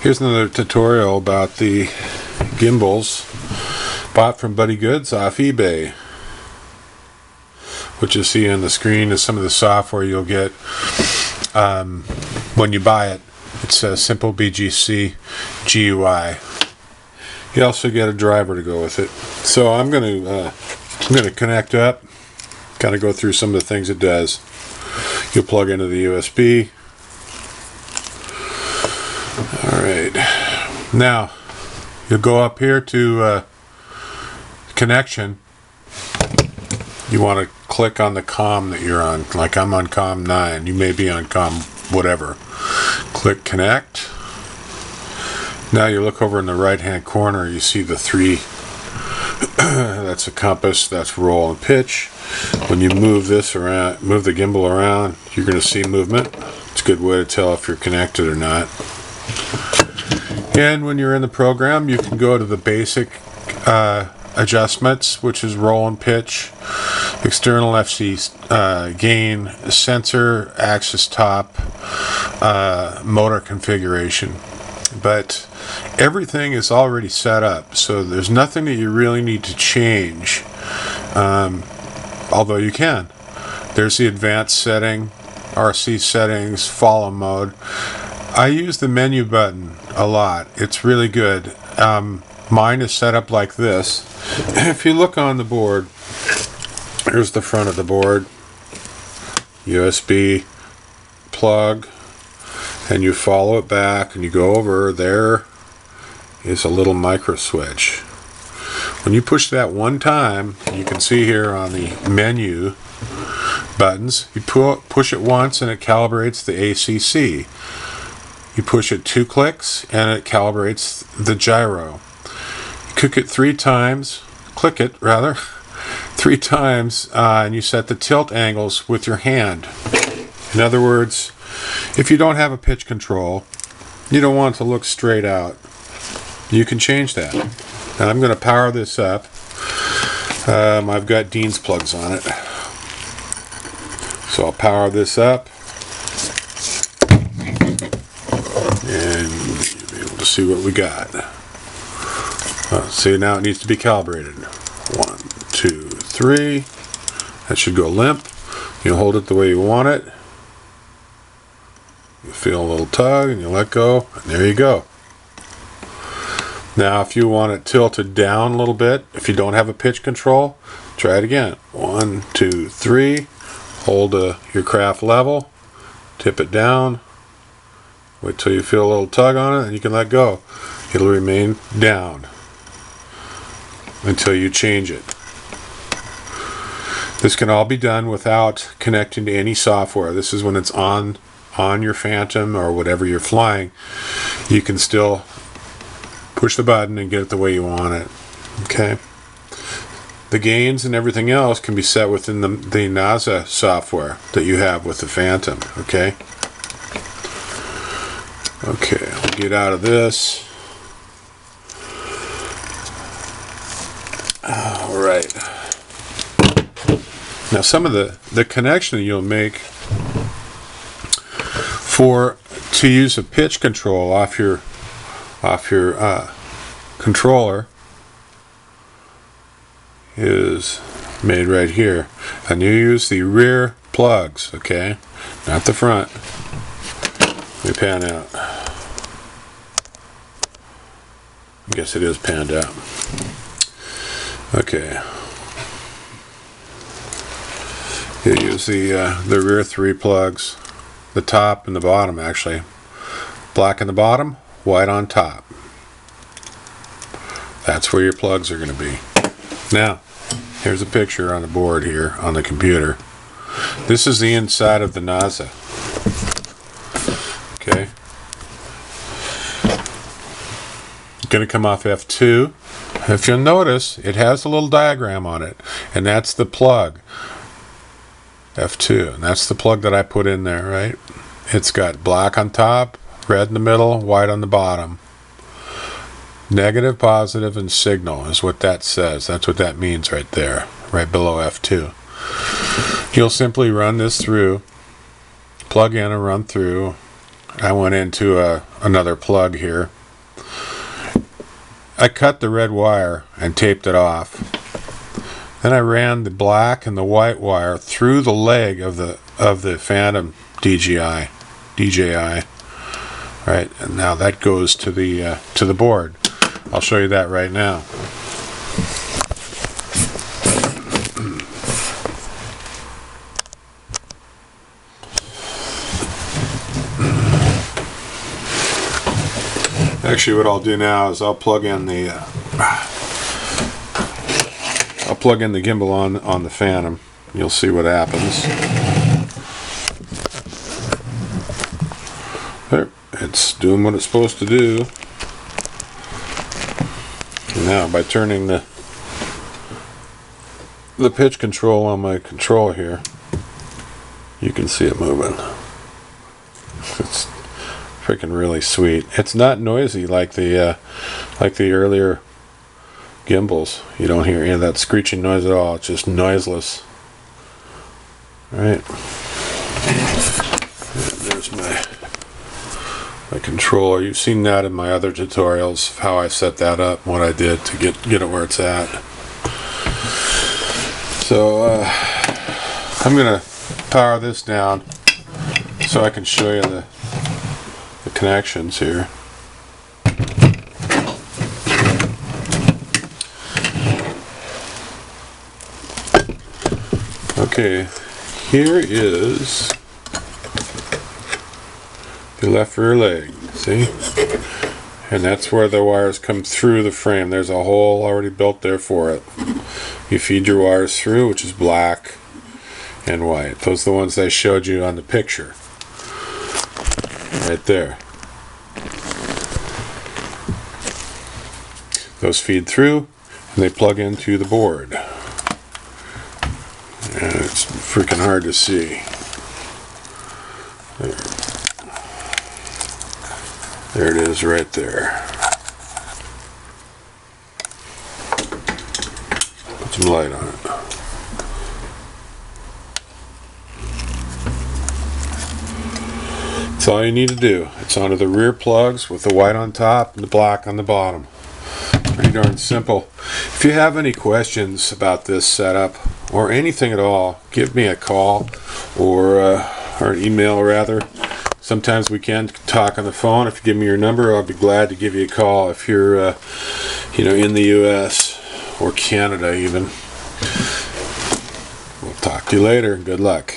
Here's another tutorial about the gimbals bought from Buddygoods off eBay. What you see on the screen is some of the software you'll get when you buy it. It says Simple BGC GUI. You also get a driver to go with it. So I'm going to connect up, kind of go through some of the things it does. You'll plug into the USB. Alright, now you'll go up here to connection. You want to click on the COM that you're on. Like I'm on COM 9, you may be on COM whatever. Click connect. Now you look over in the right hand corner, you see the three. That's a compass, that's roll and pitch. When you move this around, move the gimbal around, you're going to see movement. It's a good way to tell if you're connected or not. And when you're in the program, you can go to the basic adjustments, which is roll and pitch, external FC gain, sensor, axis top, motor configuration. But everything is already set up, so there's nothing that you really need to change, although you can. There's the advanced setting, RC settings, follow mode. I use the menu button a lot. It's really good. Mine is set up like this. If you look on the board, here's the front of the board, USB plug, and you follow it back and you go over, there is a little micro switch. When you push that one time, you can see here on the menu buttons, you push it once and it calibrates the ACC. You push it 2 clicks and it calibrates the gyro. You click it 3 times, and you set the tilt angles with your hand. In other words, if you don't have a pitch control, you don't want it to look straight out, you can change that. Now I'm going to power this up. I've got Dean's plugs on it. So I'll power this up. And you'll be able to see what we got. See, now it needs to be calibrated. 1, 2, 3. That should go limp. You hold it the way you want it. You feel a little tug and you let go, and there you go. Now if you want it tilted down a little bit, if you don't have a pitch control, try it again. 1, 2, 3. Hold your craft level, tip it down, wait till you feel a little tug on it, and you can let go. It'll remain down until you change it. This can all be done without connecting to any software. This is when it's on your Phantom or whatever you're flying. You can still push the button and get it the way you want it. Okay. The gains and everything else can be set within the NASA software that you have with the Phantom. Okay. Okay, I'll get out of this. All right. Now some of the connection that you'll make to use a pitch control off your controller is made right here, and you use the rear plugs, okay, not the front. Let me pan out. I guess it is panned out. Okay. You use the rear 3 plugs, the top and the bottom actually. Black on the bottom, white on top. That's where your plugs are going to be. Now, here's a picture on the board here on the computer. This is the inside of the NASA. Okay. Going to come off F2. If you'll notice, it has a little diagram on it, and that's the plug. F2, and that's the plug that I put in there, right? It's got black on top, red in the middle, white on the bottom. Negative, positive, and signal is what that says. That's what that means right there, right below F2. You'll simply run this through, plug in and run through, I went into another plug here. I cut the red wire and taped it off. Then I ran the black and the white wire through the leg of the Phantom DJI. Right, and now that goes to the board. I'll show you that right now. Actually, what I'll do now is I'll plug in the gimbal on the Phantom. You'll see what happens. There, it's doing what it's supposed to do. And now, by turning the pitch control on my controller here, you can see it moving. It's freaking really sweet. It's not noisy like the earlier gimbals. You don't hear any of that screeching noise at all. It's just noiseless. All right. And there's my controller. You've seen that in my other tutorials, how I set that up, what I did to get it where it's at. So I'm gonna power this down so I can show you the connections here. Okay, here is the left rear leg, see? And that's where the wires come through the frame. There's a hole already built there for it. You feed your wires through, which is black and white. Those are the ones I showed you on the picture. Right there. Those feed through and they plug into the board. And it's freaking hard to see. There it is right there. Put some light on it. That's all you need to do. It's onto the rear plugs with the white on top and the black on the bottom. Pretty darn simple. If you have any questions about this setup or anything at all, give me a call or an email rather. Sometimes we can talk on the phone. If you give me your number, I'll be glad to give you a call if you're in the US or Canada even. We'll talk to you later. Good luck.